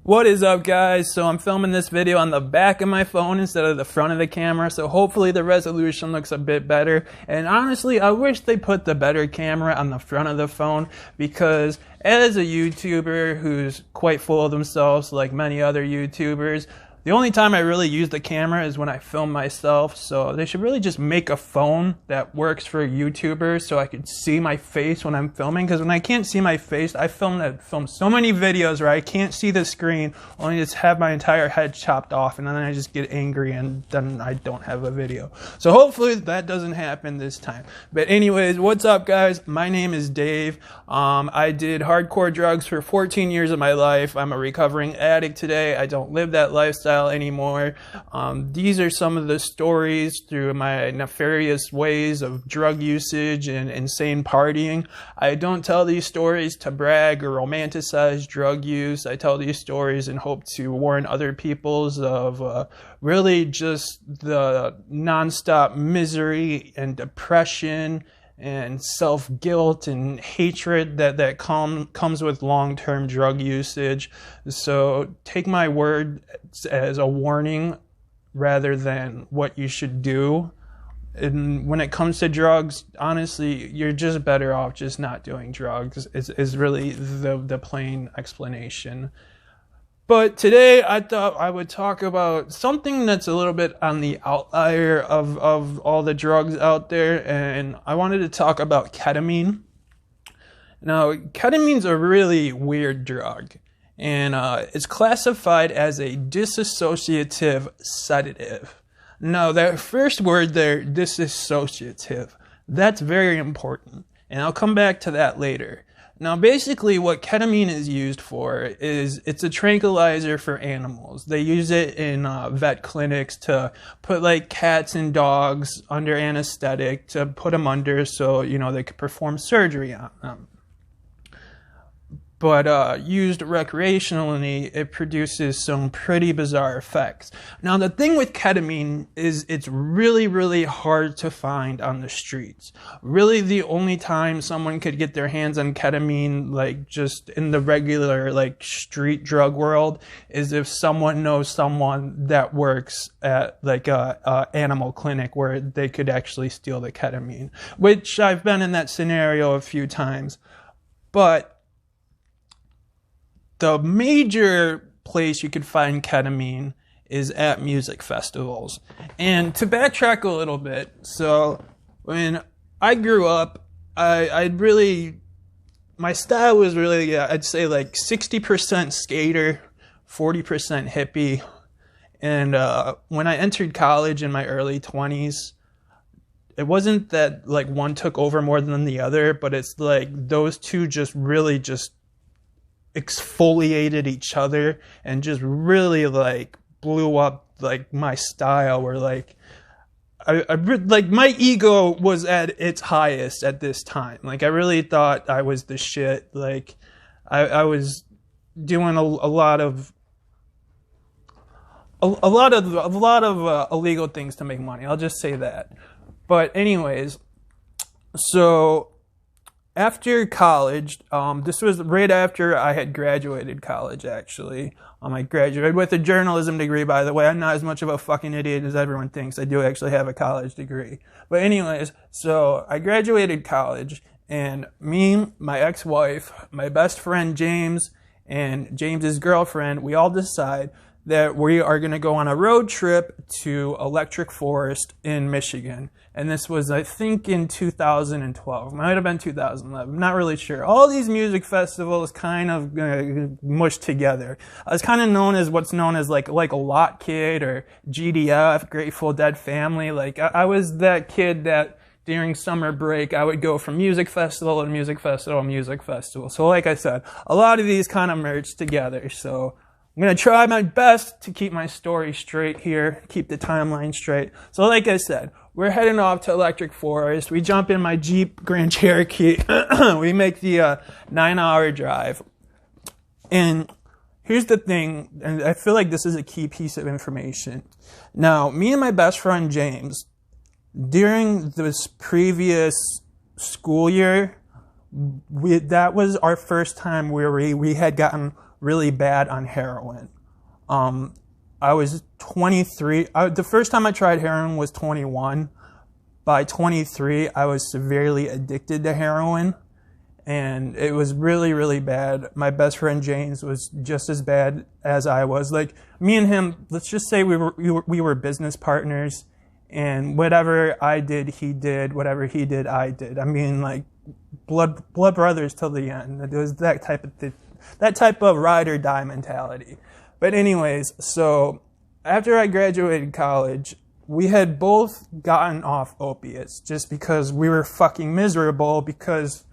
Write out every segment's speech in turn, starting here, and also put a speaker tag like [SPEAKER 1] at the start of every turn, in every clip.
[SPEAKER 1] What is up, guys? So I'm filming this video on the back of my phone instead of the front of the camera, so hopefully the resolution looks a bit better. And honestly, I wish they put the better camera on the front of the phone, because as a YouTuber who's quite full of themselves like many other YouTubers, the only time I really use the camera is when I film myself. So they should really just make a phone that works for YouTubers so I could see my face when I'm filming. Because when I can't see my face, I film so many videos where I can't see the screen, only just have my entire head chopped off, and then I just get angry and then I don't have a video. So hopefully that doesn't happen this time. But anyways, what's up, guys? My name is Dave. I did hardcore drugs for 14 years of my life. I'm a recovering addict today. I don't live that lifestyle anymore. These are some of the stories through my nefarious ways of drug usage and insane partying. I don't tell these stories to brag or romanticize drug use. I tell these stories in hope to warn other peoples of really just the nonstop misery and depression and self-guilt and hatred that comes with long-term drug usage. So take my word as a warning rather than what you should do. And when it comes to drugs, honestly, you're just better off just not doing drugs is really the plain explanation. But today I thought I would talk about something that's a little bit on the outlier of all the drugs out there, and I wanted to talk about ketamine. Now, ketamine's a really weird drug, and it's classified as a dissociative sedative. Now, that first word there, dissociative, that's very important, and I'll come back to that later. Now, basically, what ketamine is used for is it's a tranquilizer for animals. They use it in vet clinics to put like cats and dogs under anesthetic, to put them under so, they could perform surgery on them. But used recreationally, it produces some pretty bizarre effects. Now, the thing with ketamine is it's really, really hard to find on the streets. Really, the only time someone could get their hands on ketamine, like just in the regular like street drug world, is if someone knows someone that works at like a animal clinic where they could actually steal the ketamine, which I've been in that scenario a few times. But the major place you could find ketamine is at music festivals. And to backtrack a little bit, so when I grew up, my style was really, I'd say like 60% skater, 40% hippie. And when I entered college in my early 20s, it wasn't that like one took over more than the other, but it's like those two just really just exfoliated each other and just really like blew up like my style, where like I like my ego was at its highest at this time. Like I really thought I was the shit. Like I was doing a lot of illegal things to make money. I'll just say that. But anyways, so after college, this was right after I had graduated college, actually. I graduated with a journalism degree, by the way. I'm not as much of a fucking idiot as everyone thinks. I do actually have a college degree. But anyways, so I graduated college, and me, my ex-wife, my best friend James, and James's girlfriend, we all decide that we are going to go on a road trip to Electric Forest in Michigan. And this was, I think, in 2012. It might have been 2011. I'm not really sure. All these music festivals kind of mushed together. I was kind of known as what's known as like a lot kid, or GDF, Grateful Dead family. Like I was that kid that during summer break, I would go from music festival to music festival to music festival. So like I said, a lot of these kind of merged together. So I'm going to try my best to keep my story straight here, keep the timeline straight. So like I said, we're heading off to Electric Forest. We jump in my Jeep Grand Cherokee. We make the 9-hour drive. And here's the thing, and I feel like this is a key piece of information. Now, me and my best friend James, during this previous school year, that was our first time where we had gotten really bad on heroin. I was 23. The first time I tried heroin was 21. By 23, I was severely addicted to heroin, and it was really, really bad. My best friend James was just as bad as I was. Like, me and him, let's just say we were business partners, and whatever I did, he did. Whatever he did, I did. I mean, like, blood brothers till the end. It was that type of ride or die mentality. But anyways, so after I graduated college, we had both gotten off opiates just because we were fucking miserable, because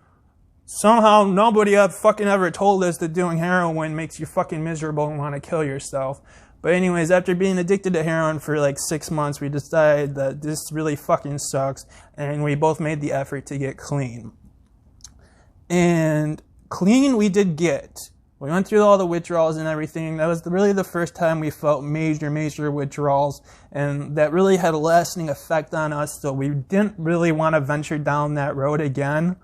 [SPEAKER 1] somehow nobody ever told us that doing heroin makes you fucking miserable and want to kill yourself. But anyways, after being addicted to heroin for like 6 months, we decided that this really fucking sucks, and we both made the effort to get clean. And clean we did get. We went through all the withdrawals and everything. That was really the first time we felt major withdrawals, and that really had a lasting effect on us, so we didn't really want to venture down that road again.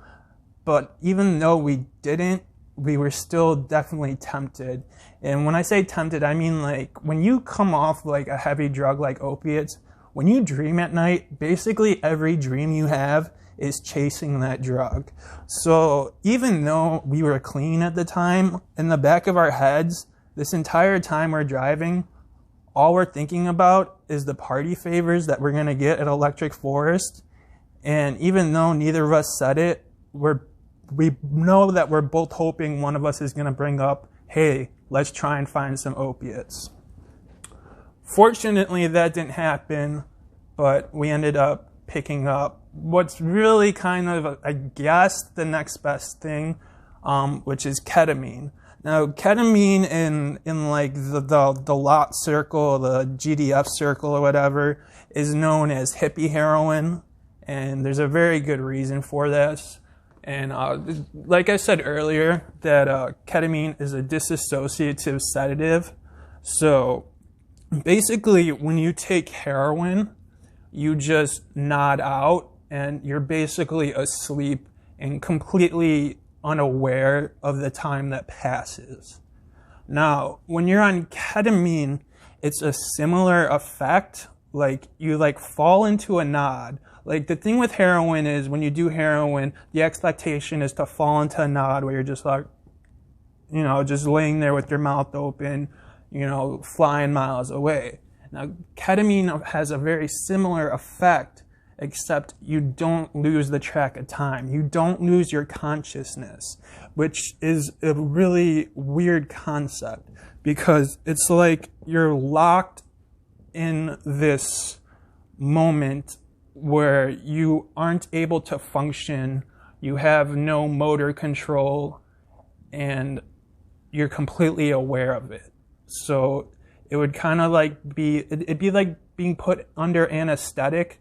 [SPEAKER 1] But even though we didn't, we were still definitely tempted. And when I say tempted, I mean, like, when you come off like a heavy drug like opiates, when you dream at night, basically every dream you have is chasing that drug. So even though we were clean at the time, in the back of our heads, this entire time we're driving, all we're thinking about is the party favors that we're going to get at Electric Forest. And even though neither of us said it, we know that we're both hoping one of us is going to bring up, hey, let's try and find some opiates. Fortunately, that didn't happen, but we ended up picking up what's really kind of, I guess, the next best thing, which is ketamine. Now, ketamine in like the lot circle, the GDF circle or whatever, is known as hippie heroin, and there's a very good reason for this. And like I said earlier, that ketamine is a dissociative sedative. So basically, when you take heroin, you just nod out, and you're basically asleep and completely unaware of the time that passes. Now, when you're on ketamine, it's a similar effect. Like, you like fall into a nod. Like, the thing with heroin is, when you do heroin, the expectation is to fall into a nod where you're just like, you know, just laying there with your mouth open, you know, flying miles away. Now, ketamine has a very similar effect, except you don't lose the track of time. You don't lose your consciousness, which is a really weird concept, because it's like you're locked in this moment where you aren't able to function, you have no motor control, and you're completely aware of it. So it would kind of like it'd be like being put under anesthetic,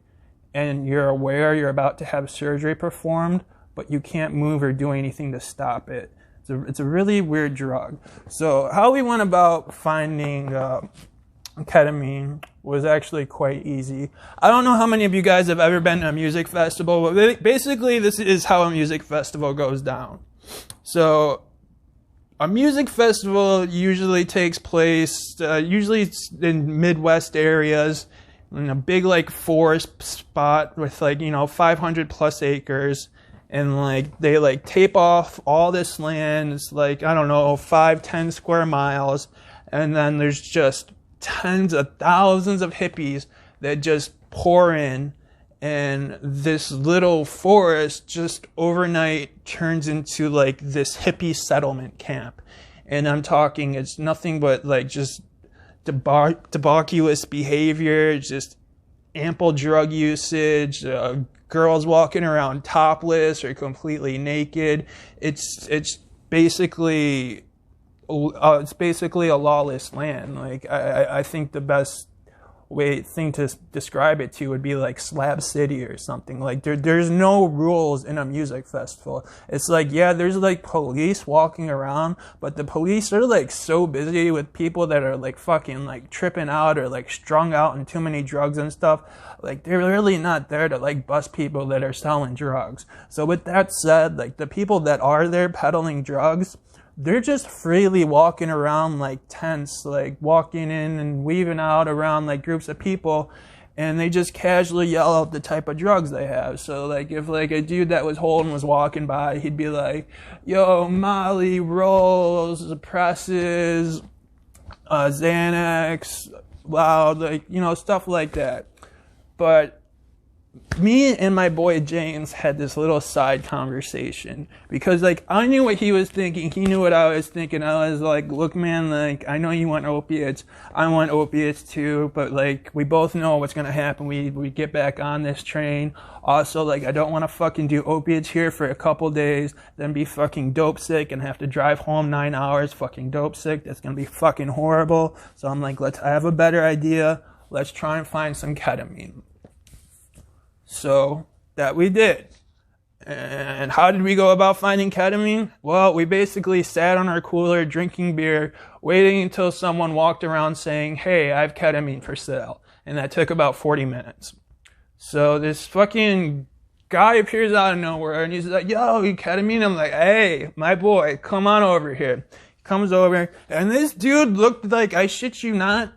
[SPEAKER 1] and you're aware you're about to have surgery performed, but you can't move or do anything to stop it. It's a really weird drug. So how we went about finding ketamine was actually quite easy. I don't know how many of you guys have ever been to a music festival, but basically this is how a music festival goes down. So a music festival usually takes place, usually in Midwest areas, in a big like forest spot with like, you know, 500 plus acres, and like they like tape off all this land. It's like, I don't know, 5-10 square miles, and then there's just tens of thousands of hippies that just pour in, and this little forest just overnight turns into like this hippie settlement camp. And I'm talking, it's nothing but like just debaucherous behavior, just ample drug usage, girls walking around topless or completely naked. It's basically a lawless land. Like, I think the best thing to describe it to would be like Slab City or something. Like, there's no rules in a music festival. It's like, yeah, there's like police walking around, but the police are like so busy with people that are like fucking like tripping out or like strung out on too many drugs and stuff. Like, they're really not there to like bust people that are selling drugs. So with that said, like, the people that are there peddling drugs, they're just freely walking around like tents, like walking in and weaving out around like groups of people, and they just casually yell out the type of drugs they have. So like if like a dude that was holding was walking by, he'd be like, yo, Molly, rolls, presses, Xanax, loud, like, you know, stuff like that. But me and my boy James had this little side conversation because like I knew what he was thinking, he knew what I was thinking. I was like, look man, like I know you want opiates, I want opiates too, but like we both know what's gonna happen. We get back on this train. Also, like I don't want to fucking do opiates here for a couple days, then be fucking dope sick and have to drive home 9 hours fucking dope sick. That's gonna be fucking horrible. So I'm like, I have a better idea. Let's try and find some ketamine. So that we did. And how did we go about finding ketamine? Well, we basically sat on our cooler drinking beer, waiting until someone walked around saying, hey, I have ketamine for sale. And that took about 40 minutes. So this fucking guy appears out of nowhere and he's like, yo, you ketamine? I'm like, hey, my boy, come on over here. He comes over and this dude looked like, I shit you not,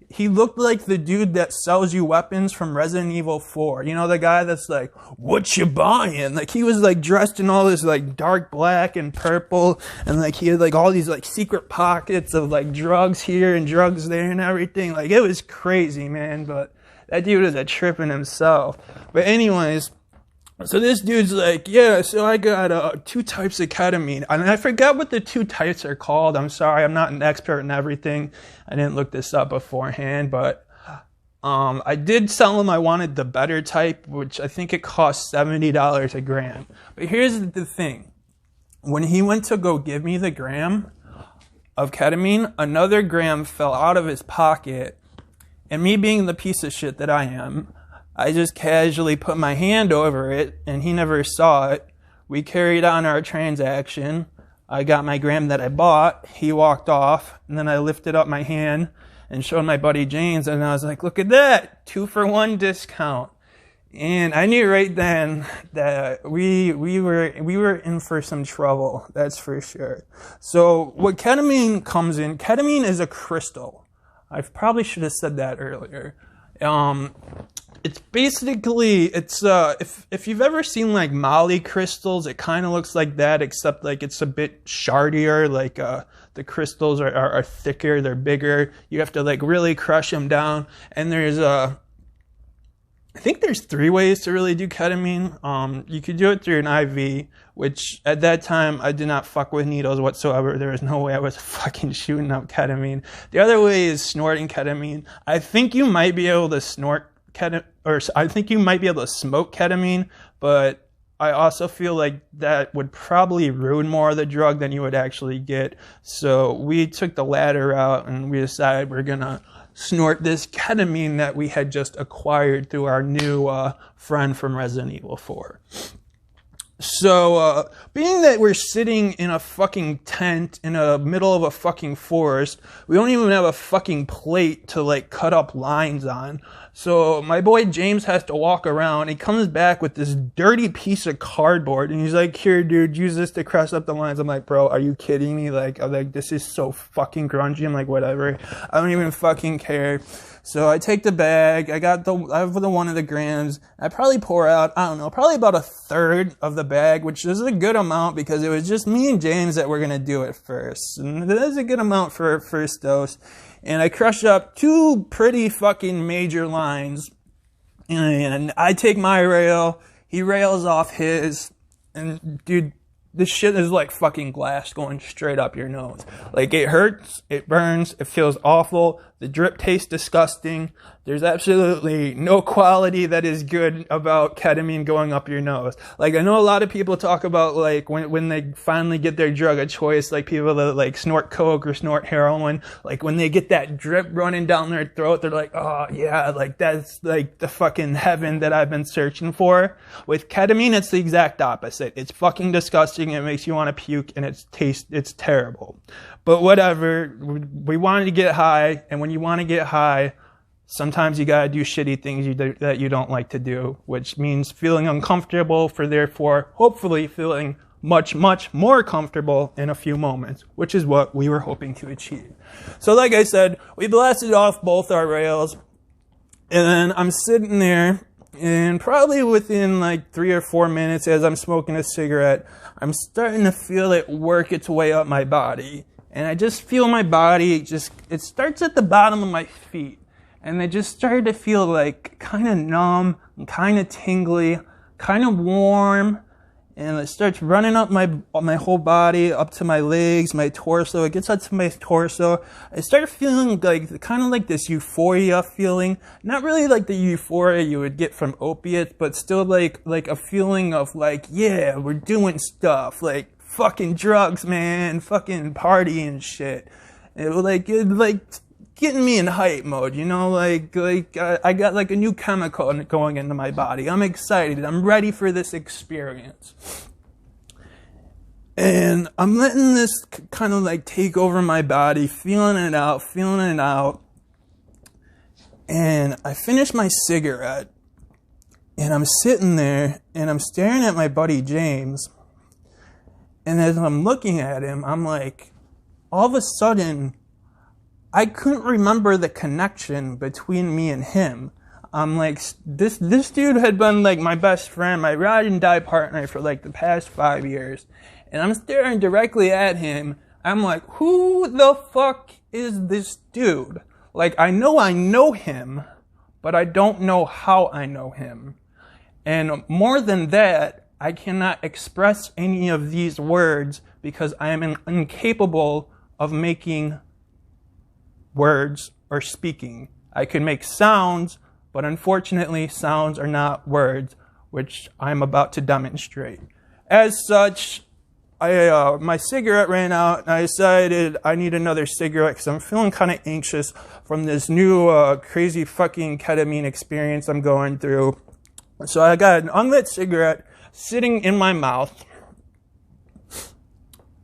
[SPEAKER 1] he looked like the dude that sells you weapons from Resident Evil 4. You know, the guy that's like, what you buying? Like, he was like dressed in all this like dark black and purple. And like, he had like all these like secret pockets of like drugs here and drugs there and everything. Like, it was crazy, man. But that dude was a trip in himself. But anyways, so this dude's like, yeah, so I got 2 types of ketamine. And I forgot what the 2 types are called. I'm sorry, I'm not an expert in everything. I didn't look this up beforehand, but I did tell him I wanted the better type, which I think it cost $70 a gram. But here's the thing. When he went to go give me the gram of ketamine, another gram fell out of his pocket. And me being the piece of shit that I am, I just casually put my hand over it, and he never saw it. We carried on our transaction. I got my gram that I bought. He walked off, and then I lifted up my hand and showed my buddy James, and I was like, look at that, 2-for-1 discount. And I knew right then that we were in for some trouble, that's for sure. So what ketamine comes in, ketamine is a crystal. I probably should have said that earlier. It's basically, if you've ever seen like Molly crystals, it kind of looks like that, except like it's a bit shardier, like the crystals are thicker, they're bigger. You have to like really crush them down. And there's I think there's 3 ways to really do ketamine. You could do it through an IV, which at that time I did not fuck with needles whatsoever. There was no way I was fucking shooting up ketamine. The other way is snorting ketamine. I think you might be able to snort ketamine, or I think you might be able to smoke ketamine, but I also feel like that would probably ruin more of the drug than you would actually get. So we took the latter route and we decided we're gonna snort this ketamine that we had just acquired through our new friend from Resident Evil 4. So, being that we're sitting in a fucking tent in the middle of a fucking forest, we don't even have a fucking plate to like cut up lines on. So my boy James has to walk around. He comes back with this dirty piece of cardboard and he's like, here dude, use this to cross up the lines. I'm like, bro, are you kidding me? Like, I'm like, this is so fucking grungy. I'm like, whatever. I don't even fucking care. So I take the bag. I have the 1 of the grams. I probably pour out, I don't know, probably about 1/3 of the bag, which is a good amount because it was just me and James that were going to do it first. And that is a good amount for a first dose. And I crush up 2 pretty fucking major lines. And I take my rail. He rails off his. And dude, this shit is like fucking glass going straight up your nose. Like, it hurts, it burns, it feels awful. The drip tastes disgusting. There's absolutely no quality that is good about ketamine going up your nose. Like, I know a lot of people talk about, like, when they finally get their drug of choice, like people that like snort coke or snort heroin, like when they get that drip running down their throat, they're like, oh yeah, like that's like the fucking heaven that I've been searching for. With ketamine, it's the exact opposite. It's fucking disgusting. It makes you want to puke, and it's terrible. But whatever, we wanted to get high, and when you want to get high, sometimes you gotta do shitty things that you don't like to do, which means feeling uncomfortable, for therefore, hopefully feeling much, much more comfortable in a few moments, which is what we were hoping to achieve. So like I said, we blasted off both our rails, and then I'm sitting there, and probably within like 3 or 4 minutes as I'm smoking a cigarette, I'm starting to feel it work its way up my body. And I just feel my body it starts at the bottom of my feet. And they just started to feel like kind of numb, and kind of tingly, kind of warm. And it starts running up my whole body, up to my legs, my torso. It gets up to my torso. I start feeling like kind of like this euphoria feeling. Not really like the euphoria you would get from opiates, but still like a feeling of like, yeah, we're doing stuff. Like fucking drugs, man. Fucking party and shit. It was like getting me in hype mode, you know, like I got like a new chemical going into my body. I'm excited. I'm ready for this experience. And I'm letting this kind of like take over my body, feeling it out. And I finish my cigarette, and I'm sitting there, and I'm staring at my buddy James. And as I'm looking at him, I'm like, all of a sudden, I couldn't remember the connection between me and him. I'm like, this dude had been like my best friend, my ride and die partner for like the past 5 years. And I'm staring directly at him. I'm like, who the fuck is this dude? Like, I know him, but I don't know how I know him. And more than that, I cannot express any of these words because I am incapable of making words or speaking. I can make sounds, but unfortunately sounds are not words, which I'm about to demonstrate. As such, my cigarette ran out, and I decided I need another cigarette because I'm feeling kind of anxious from this new crazy fucking ketamine experience I'm going through. So I got an unlit cigarette sitting in my mouth,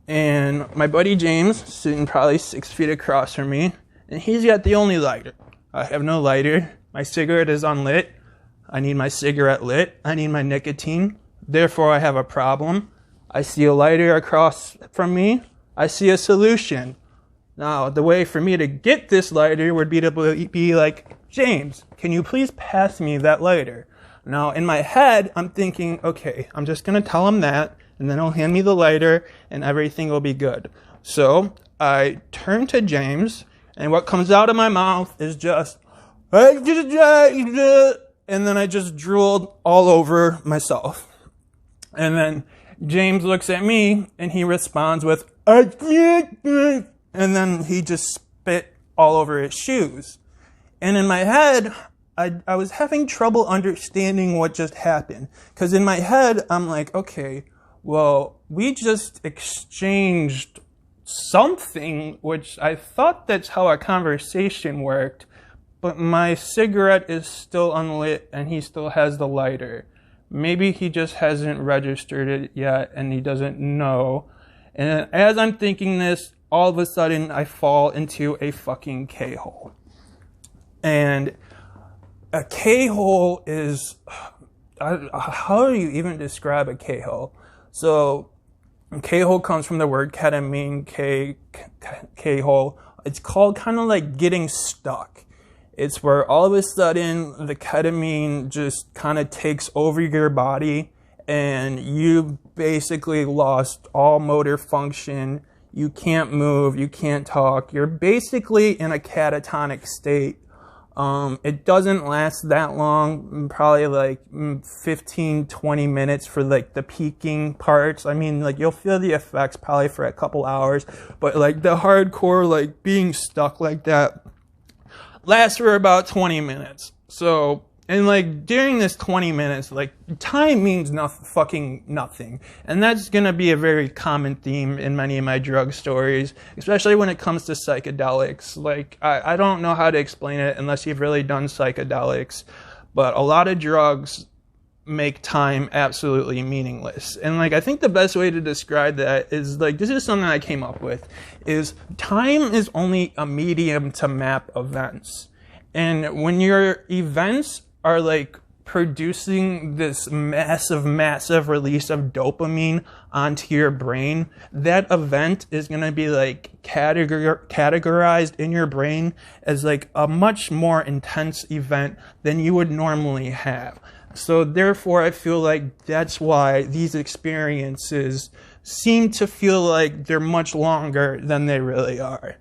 [SPEAKER 1] and my buddy James sitting probably 6 feet across from me. And he's got the only lighter. I have no lighter. My cigarette is unlit. I need my cigarette lit. I need my nicotine. Therefore, I have a problem. I see a lighter across from me. I see a solution. Now, the way for me to get this lighter would be to be like, James, can you please pass me that lighter? Now, in my head, I'm thinking, okay, I'm just going to tell him that, and then he'll hand me the lighter, and everything will be good. So, I turn to James, and what comes out of my mouth is just, and then I just drooled all over myself. And then James looks at me, and he responds with, and then he just spit all over his shoes. And in my head, I was having trouble understanding what just happened. Because in my head, I'm like, okay, well, we just exchanged something, which I thought that's how a conversation worked, but my cigarette is still unlit and he still has the lighter. Maybe he just hasn't registered it yet and he doesn't know. And as I'm thinking this, all of a sudden I fall into a fucking K-hole. And a K-hole is, how do you even describe a K-hole? So, K-hole comes from the word ketamine, K-hole. It's called kind of like getting stuck. It's where all of a sudden the ketamine just kind of takes over your body and you basically lost all motor function. You can't move, you can't talk. You're basically in a catatonic state. It doesn't last that long, probably like 15, 20 minutes for like the peaking parts. I mean, like you'll feel the effects probably for a couple hours, but like the hardcore, like being stuck like that lasts for about 20 minutes. So, and like during this 20 minutes, like time means fucking nothing. And that's going to be a very common theme in many of my drug stories, especially when it comes to psychedelics. Like, I don't know how to explain it unless you've really done psychedelics, but a lot of drugs make time absolutely meaningless. And like, I think the best way to describe that is like, this is something I came up with, is time is only a medium to map events. And when your events are like producing this massive release of dopamine onto your brain, that event is going to be like categorized in your brain as like a much more intense event than you would normally have. So therefore, I feel like that's why these experiences seem to feel like they're much longer than they really are.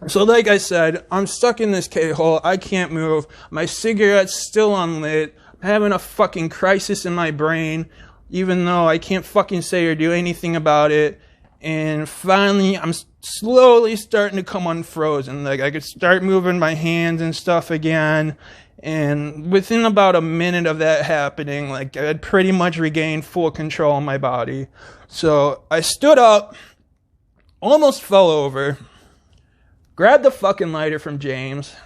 [SPEAKER 1] So like I said, I'm stuck in this K-hole. I can't move. My cigarette's still unlit. I'm having a fucking crisis in my brain, even though I can't fucking say or do anything about it. And finally, I'm slowly starting to come unfrozen. Like, I could start moving my hands and stuff again. And within about a minute of that happening, like, I had pretty much regained full control of my body. So I stood up, almost fell over, grabbed the fucking lighter from James,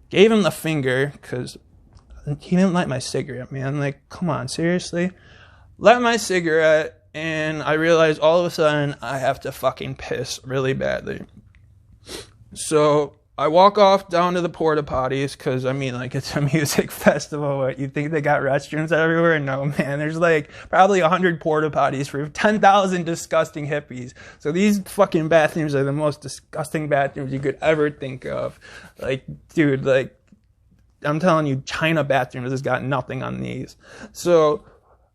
[SPEAKER 1] gave him the finger, because he didn't light my cigarette, man. Like, come on, seriously? Lit my cigarette, and I realized all of a sudden I have to fucking piss really badly. So I walk off down to the porta-potties, because, I mean, like, it's a music festival. What, you think they got restrooms everywhere? No, man. There's, like, probably 100 porta-potties for 10,000 disgusting hippies. So these fucking bathrooms are the most disgusting bathrooms you could ever think of. Like, dude, like, I'm telling you, China bathrooms has got nothing on these. So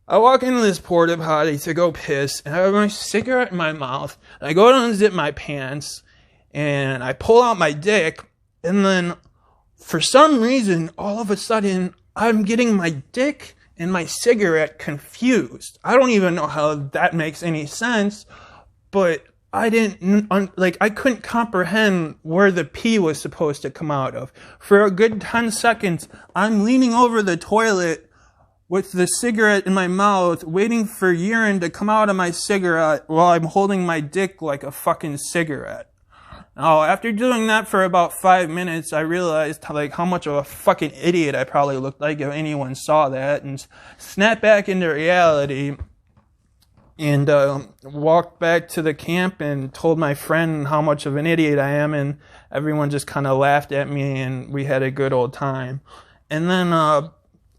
[SPEAKER 1] I walk into this porta-potty to go piss, and I have my cigarette in my mouth, and I go to unzip my pants, and I pull out my dick, and then for some reason, all of a sudden, I'm getting my dick and my cigarette confused. I don't even know how that makes any sense, but I couldn't comprehend where the pee was supposed to come out of. For a good 10 seconds, I'm leaning over the toilet with the cigarette in my mouth, waiting for urine to come out of my cigarette while I'm holding my dick like a fucking cigarette. Now, after doing that for about 5 minutes, I realized how much of a fucking idiot I probably looked like if anyone saw that, and snapped back into reality and walked back to the camp and told my friend how much of an idiot I am, and everyone just kind of laughed at me, and we had a good old time. And then,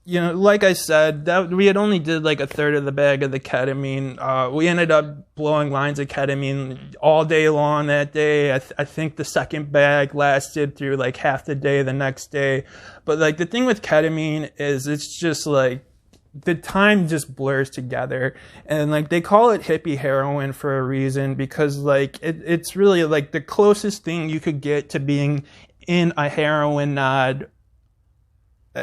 [SPEAKER 1] you know, like I said, that we had only did like a third of the bag of the ketamine. We ended up blowing lines of ketamine all day long that day. I think the second bag lasted through like half the day the next day. But like the thing with ketamine is it's just like the time just blurs together. And like they call it hippie heroin for a reason, because like it's really like the closest thing you could get to being in a heroin nod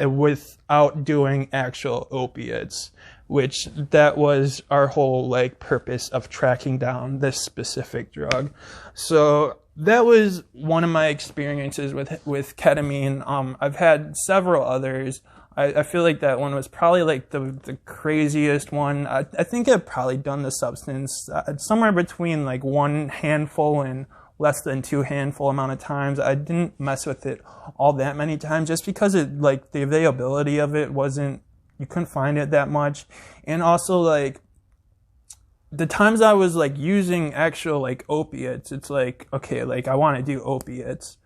[SPEAKER 1] without doing actual opiates, which that was our whole like purpose of tracking down this specific drug. So that was one of my experiences with ketamine. I've had several others. I feel like that one was probably like the craziest one. I think I've probably done the substance somewhere between like 1 handful and less than 2 handful amount of times. I didn't mess with it all that many times just because it like the availability of it wasn't, you couldn't find it that much. And also like the times I was like using actual like opiates, it's like, okay, like I want to do opiates,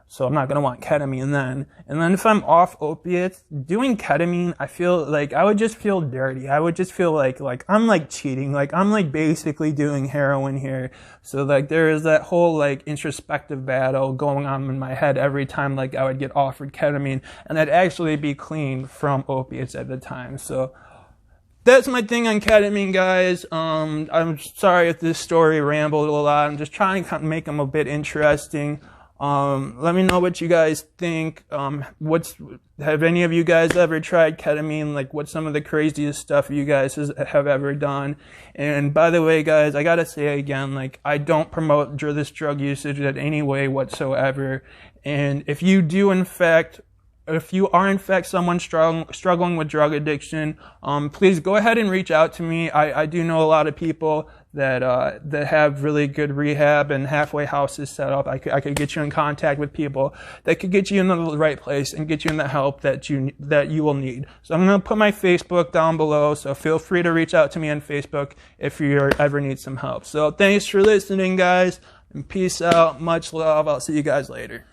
[SPEAKER 1] so I'm not going to want ketamine then. And then if I'm off opiates, doing ketamine, I feel like I would just feel dirty. I would just feel like I'm like cheating. Like I'm like basically doing heroin here. So like there is that whole like introspective battle going on in my head every time like I would get offered ketamine, and I'd actually be clean from opiates at the time. So that's my thing on ketamine, guys. I'm sorry if this story rambled a lot. I'm just trying to make them a bit interesting. Let me know what you guys think. Have any of you guys ever tried ketamine? Like, what's some of the craziest stuff you guys have ever done? And by the way, guys, I gotta say again, like, I don't promote this drug usage in any way whatsoever. And if you are in fact someone struggling with drug addiction, please go ahead and reach out to me. I do know a lot of people that have really good rehab and halfway houses set up. I could get you in contact with people that could get you in the right place and get you in the help that you will need. So I'm going to put my Facebook down below, so feel free to reach out to me on Facebook if you ever need some help. So thanks for listening, guys, and peace out. Much love. I'll see you guys later.